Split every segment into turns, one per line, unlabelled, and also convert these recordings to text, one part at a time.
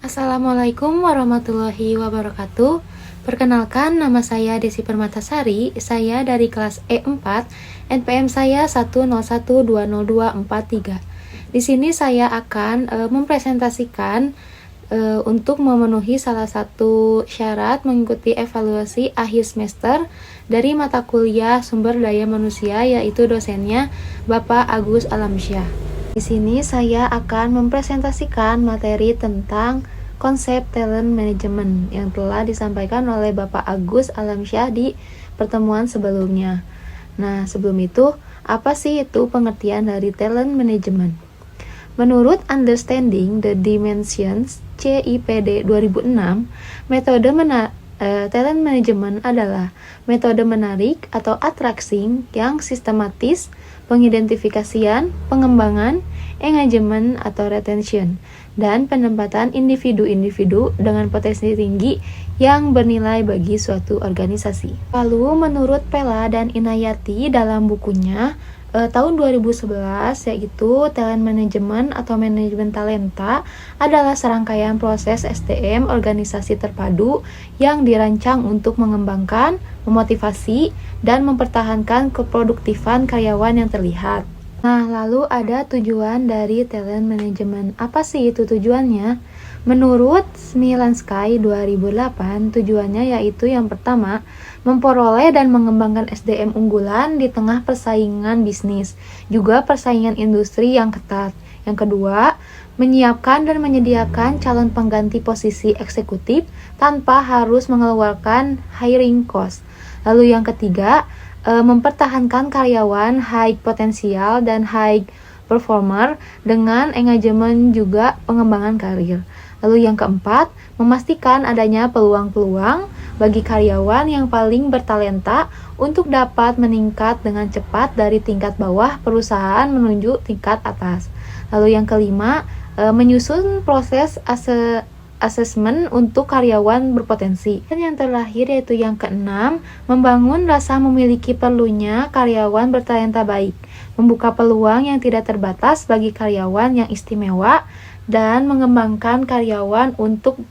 Assalamualaikum warahmatullahi wabarakatuh. Perkenalkan, nama saya Desi Permatasari. Saya dari kelas E4, NPM saya 101202443. Di sini saya akan mempresentasikan untuk memenuhi salah satu syarat mengikuti evaluasi akhir semester dari mata kuliah Sumber Daya Manusia, yaitu dosennya Bapak Agus Alamsyah. Di sini saya akan mempresentasikan materi tentang konsep talent management yang telah disampaikan oleh Bapak Agus Alamsyah di pertemuan sebelumnya. Nah, sebelum itu, apa sih itu pengertian dari talent management? Menurut Understanding the Dimensions CIPD 2006, metode talent management adalah metode menarik atau attracting yang sistematis, pengidentifikasian, pengembangan, engagement atau retention, dan penempatan individu-individu dengan potensi tinggi yang bernilai bagi suatu organisasi. Lalu menurut Pella dan Inayati dalam bukunya tahun 2011, yaitu talent management atau manajemen talenta adalah serangkaian proses SDM organisasi terpadu yang dirancang untuk mengembangkan, memotivasi, dan mempertahankan keproduktifan karyawan yang terlihat. Nah, lalu ada tujuan dari talent management. Apa sih itu tujuannya? Menurut Smilan Sky 2008, tujuannya yaitu yang pertama, memperoleh dan mengembangkan SDM unggulan di tengah persaingan bisnis, juga persaingan industri yang ketat. Yang kedua, menyiapkan dan menyediakan calon pengganti posisi eksekutif tanpa harus mengeluarkan hiring cost. Lalu yang ketiga, mempertahankan karyawan high potensial dan high performer dengan engagement juga pengembangan karir. Lalu yang keempat, memastikan adanya peluang-peluang bagi karyawan yang paling bertalenta untuk dapat meningkat dengan cepat dari tingkat bawah perusahaan menuju tingkat atas. Lalu yang kelima, menyusun proses asesmen untuk karyawan berpotensi. Dan yang terakhir yaitu yang keenam, membangun rasa memiliki perlunya karyawan bertalenta baik, membuka peluang yang tidak terbatas bagi karyawan yang istimewa, dan mengembangkan karyawan untuk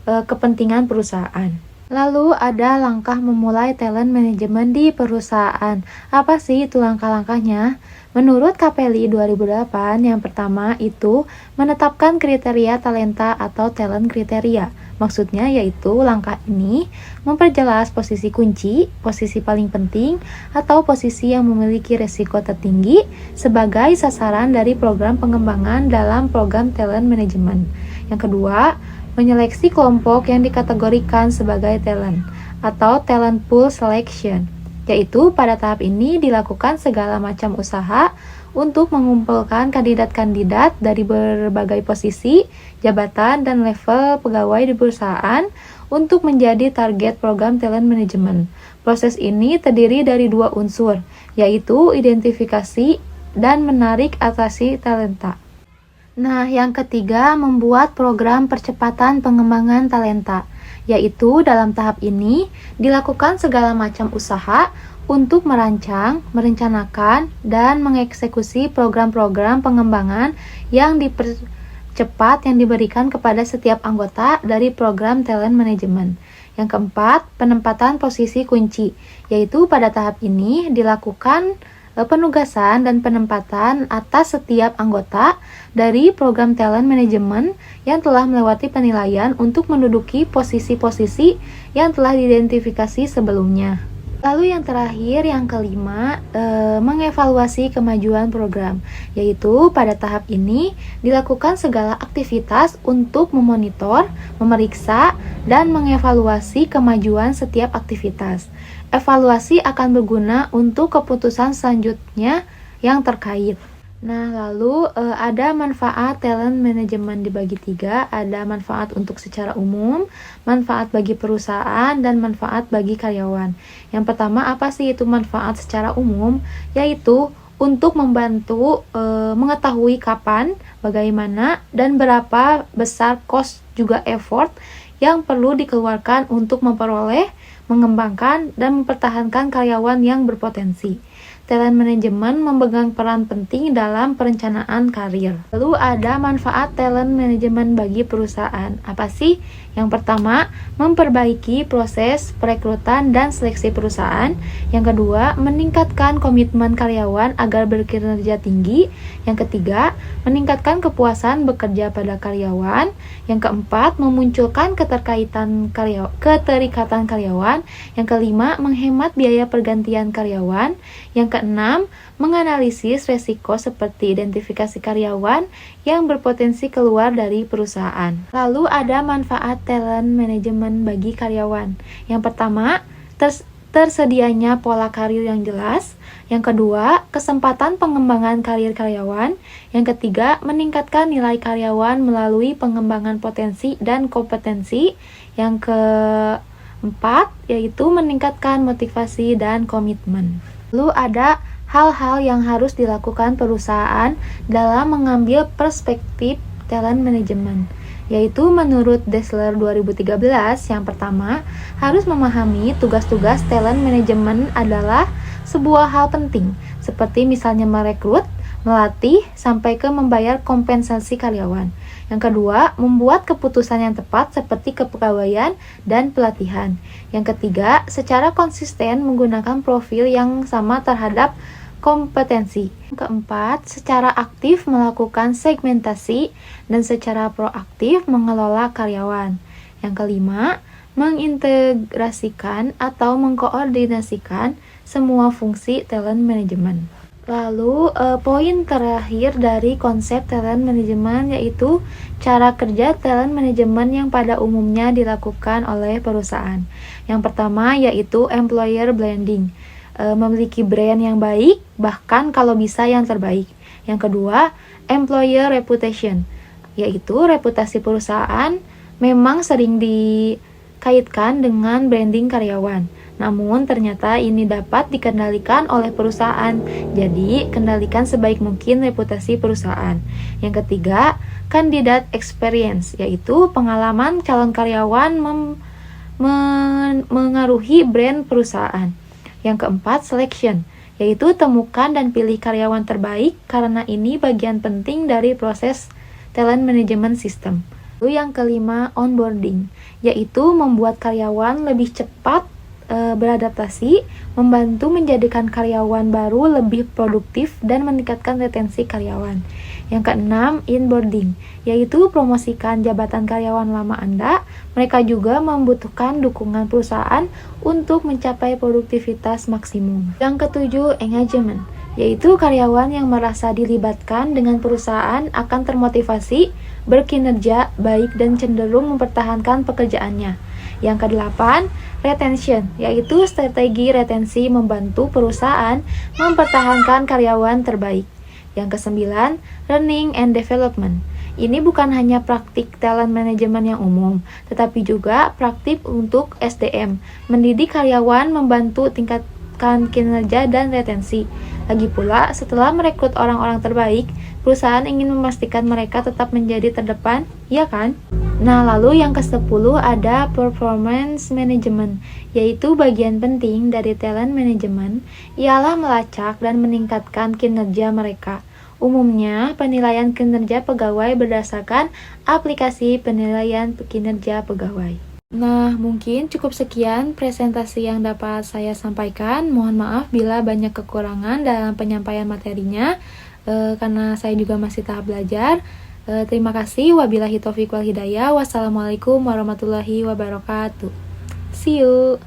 kepentingan perusahaan. Lalu ada langkah memulai talent management di perusahaan. Apa sih itu langkah-langkahnya? Menurut Capelli 2008, yang pertama itu menetapkan kriteria talenta atau talent kriteria. Maksudnya yaitu langkah ini memperjelas posisi kunci, posisi paling penting, atau posisi yang memiliki resiko tertinggi sebagai sasaran dari program pengembangan dalam program talent management. Yang kedua, menyeleksi kelompok yang dikategorikan sebagai talent atau talent pool selection, yaitu pada tahap ini dilakukan segala macam usaha untuk mengumpulkan kandidat-kandidat dari berbagai posisi, jabatan, dan level pegawai di perusahaan untuk menjadi target program talent management. Proses ini terdiri dari dua unsur, yaitu identifikasi dan menarik atraksi talenta. Nah, yang ketiga, membuat program percepatan pengembangan talenta, yaitu dalam tahap ini dilakukan segala macam usaha untuk merancang, merencanakan, dan mengeksekusi program-program pengembangan yang dipercepat yang diberikan kepada setiap anggota dari program talent management. Yang keempat, penempatan posisi kunci, yaitu pada tahap ini dilakukan penugasan dan penempatan atas setiap anggota dari program talent management yang telah melewati penilaian untuk menduduki posisi-posisi yang telah diidentifikasi sebelumnya. Lalu yang terakhir, yang kelima, mengevaluasi kemajuan program, yaitu pada tahap ini dilakukan segala aktivitas untuk memonitor, memeriksa, dan mengevaluasi kemajuan setiap aktivitas. Evaluasi akan berguna untuk keputusan selanjutnya yang terkait. Nah, lalu ada manfaat talent management dibagi tiga. Ada manfaat untuk secara umum, manfaat bagi perusahaan, dan manfaat bagi karyawan. Yang pertama, apa sih itu manfaat secara umum? Yaitu untuk membantu mengetahui kapan, bagaimana, dan berapa besar cost juga effort yang perlu dikeluarkan untuk memperoleh, mengembangkan, dan mempertahankan karyawan yang berpotensi. talent management memegang peran penting dalam perencanaan karir. Lalu ada manfaat talent management bagi perusahaan. Apa sih? Yang pertama, memperbaiki proses perekrutan dan seleksi perusahaan. Yang kedua, meningkatkan komitmen karyawan agar berkinerja tinggi. Yang ketiga, meningkatkan kepuasan bekerja pada karyawan. Yang keempat, memunculkan keterikatan karyawan. Yang kelima, menghemat biaya pergantian karyawan. Yang keenam, menganalisis resiko seperti identifikasi karyawan yang berpotensi keluar dari perusahaan. Lalu ada manfaat talent management bagi karyawan. Yang pertama, tersedianya pola karir yang jelas. Yang kedua, kesempatan pengembangan karir karyawan. Yang ketiga, meningkatkan nilai karyawan melalui pengembangan potensi dan kompetensi. Yang keempat, yaitu meningkatkan motivasi dan komitmen. Lalu ada hal-hal yang harus dilakukan perusahaan dalam mengambil perspektif talent management, yaitu menurut Dassler 2013, yang pertama, harus memahami tugas-tugas talent management adalah sebuah hal penting, seperti misalnya merekrut, melatih, sampai ke membayar kompensasi karyawan. Yang kedua, membuat keputusan yang tepat seperti kepegawaian dan pelatihan. Yang ketiga, secara konsisten menggunakan profil yang sama terhadap kompetensi. Yang keempat, secara aktif melakukan segmentasi dan secara proaktif mengelola karyawan. Yang kelima, mengintegrasikan atau mengkoordinasikan semua fungsi talent management. Lalu, poin terakhir dari konsep talent management yaitu cara kerja talent management yang pada umumnya dilakukan oleh perusahaan. Yang pertama yaitu employer branding, memiliki brand yang baik, bahkan kalau bisa yang terbaik. Yang kedua, employer reputation, yaitu reputasi perusahaan memang sering dikaitkan dengan branding karyawan. Namun ternyata ini dapat dikendalikan oleh perusahaan. Jadi, kendalikan sebaik mungkin reputasi perusahaan. Yang ketiga, candidate experience, yaitu pengalaman calon karyawan mengaruhi brand perusahaan. Yang keempat, selection, yaitu temukan dan pilih karyawan terbaik karena ini bagian penting dari proses talent management system. Lalu yang kelima, onboarding, yaitu membuat karyawan lebih cepat beradaptasi, membantu menjadikan karyawan baru lebih produktif dan meningkatkan retensi karyawan. Yang keenam, inboarding, yaitu promosikan jabatan karyawan lama Anda. Mereka juga membutuhkan dukungan perusahaan untuk mencapai produktivitas maksimum. Yang ketujuh, engagement, yaitu karyawan yang merasa dilibatkan dengan perusahaan akan termotivasi, berkinerja baik dan cenderung mempertahankan pekerjaannya. Yang kedelapan, retention, yaitu strategi retensi membantu perusahaan mempertahankan karyawan terbaik. Yang kesembilan, learning and development. Ini bukan hanya praktik talent management yang umum, tetapi juga praktik untuk SDM, mendidik karyawan, membantu tingkatkan kinerja dan retensi. Lagi pula, setelah merekrut orang-orang terbaik, perusahaan ingin memastikan mereka tetap menjadi terdepan, ya kan? Nah, lalu yang ke-10 ada performance management, yaitu bagian penting dari talent management, ialah melacak dan meningkatkan kinerja mereka. Umumnya, penilaian kinerja pegawai berdasarkan aplikasi penilaian kinerja pegawai. Nah, mungkin cukup sekian presentasi yang dapat saya sampaikan. Mohon maaf bila banyak kekurangan dalam penyampaian materinya, karena saya juga masih tahap belajar. Terima kasih. Wabillahi taufiq wal hidayah. Wassalamualaikum warahmatullahi wabarakatuh. See you.